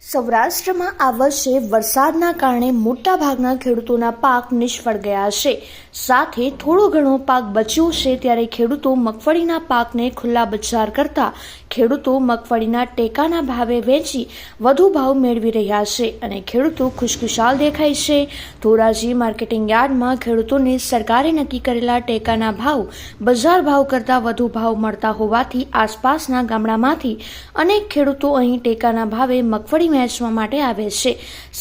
સૌરાષ્ટ્રમાં આ વર્ષે વરસાદના કારણે મોટાભાગના ખેડૂતોના પાક નિષ્ફળ ગયા છે. સાથે થોડો ઘણો પાક બચ્યો છે. ત્યારે ખેડૂતો મગફળીના પાકને ખુલ્લા બજાર કરતા ખેડૂતો મગફળીના ટેકાના ભાવે વેચી વધુ ભાવ મેળવી રહ્યા છે અને ખેડૂતો ખુશખુશાલ દેખાય છે. ધોરાજી માર્કેટિંગ યાર્ડમાં ખેડૂતોને સરકારે નક્કી કરેલા ટેકાના ભાવ બજાર ભાવ કરતાં વધુ ભાવ મળતા હોવાથી આસપાસના ગામડામાંથી અનેક ખેડૂતો અહીં ટેકાના ભાવે મગફળી વેચવા માટે આવે છે.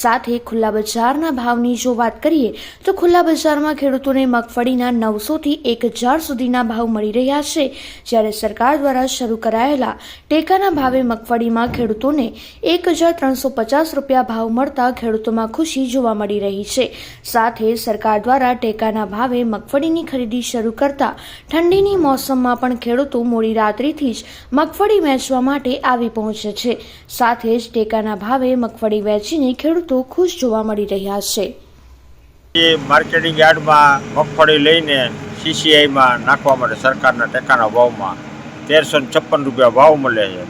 સાથે ખુલ્લા બજારના ભાવની જો વાત કરીએ તો ખુલ્લા બજારમાં ખેડૂતોને મગફળીના 900 થી 1000 સુધીના ભાવ મળી રહ્યા છે. જ્યારે સરકાર દ્વારા શરૂ કરાયેલા ટેકાના ભાવે મગફળીમાં ખેડૂતોને 1350 રૂપિયા ભાવ મળતા ખેડૂતોમાં ખુશી જોવા મળી રહી છે. સાથે સરકાર દ્વારા ટેકાના ભાવે મગફળીની ખરીદી શરૂ કરતા ઠંડીની મોસમમાં પણ ખેડૂતો મોડી રાત્રિથી જ મગફળી વેચવા માટે આવી પહોંચે છે. સાથે જ ટેકાના ભાવે મગફળી વેચીને ખેડૂતો ખુશ જોવા મળી રહ્યા છે. માર્કેટિંગ યાર્ડમાં મગફળી લઈને સીસીઆઈમાં નાખવા માટે સરકારના ટેકાના ભાવમાં 1356 રૂપિયા ભાવ મળે છે.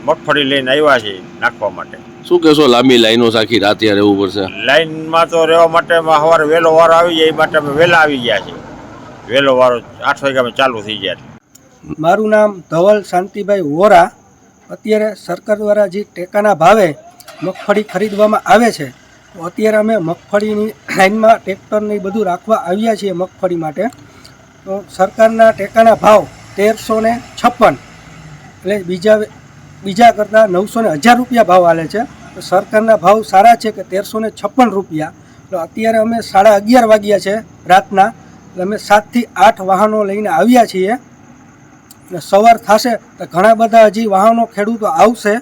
મગફળી લઈને આવ્યા છે નાખવા માટે. શું કહેશો, લાંબી લાઈનો આખી રાતે રહેવું પડશે? લાઈનમાં તો રહેવા માટે સવારે વહેલો વારો આવી જાય એ માટે અમે વહેલા આવી ગયા છીએ. વહેલો વારો 8 વાગ્યામાં ચાલુ થઈ જાય. મારું નામ ધવલ શાંતિભાઈ વોરા. અત્યારે સરકાર દ્વારા જે ટેકાના ભાવે મગફળી ખરીદવામાં આવે છે તો અત્યારે અમે મગફળીની લાઈનમાં ટ્રેક્ટરને બધું રાખવા આવ્યા છીએ. મગફળી માટે તો સરકારના ટેકાના ભાવ 1356 એટલે બીજા કરતાં 900 ને 1000 રૂપિયા ભાવ આલે છે. તો સરકારના ભાવ સારા છે કે 1356 રૂપિયા. તો અત્યારે અમે 11:30 વાગ્યા છે રાતના, એટલે અમે 7 થી 8 વાહનો લઈને આવ્યા છીએ. સવાર થશે તો ઘણા બધા હજી વાહનો ખેડૂતો આવશે.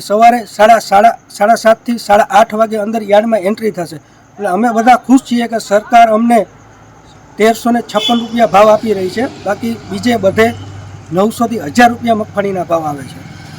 સવારે 7:30 થી 8:30 વાગે અંદર યાર્ડમાં એન્ટ્રી થશે. એટલે અમે બધા ખુશ છીએ કે સરકાર અમને 1356 રૂપિયા ભાવ આપી રહી છે. બાકી બીજે બધે 900 થી 1000 રૂપિયા મગફળીના ભાવ આવે છે.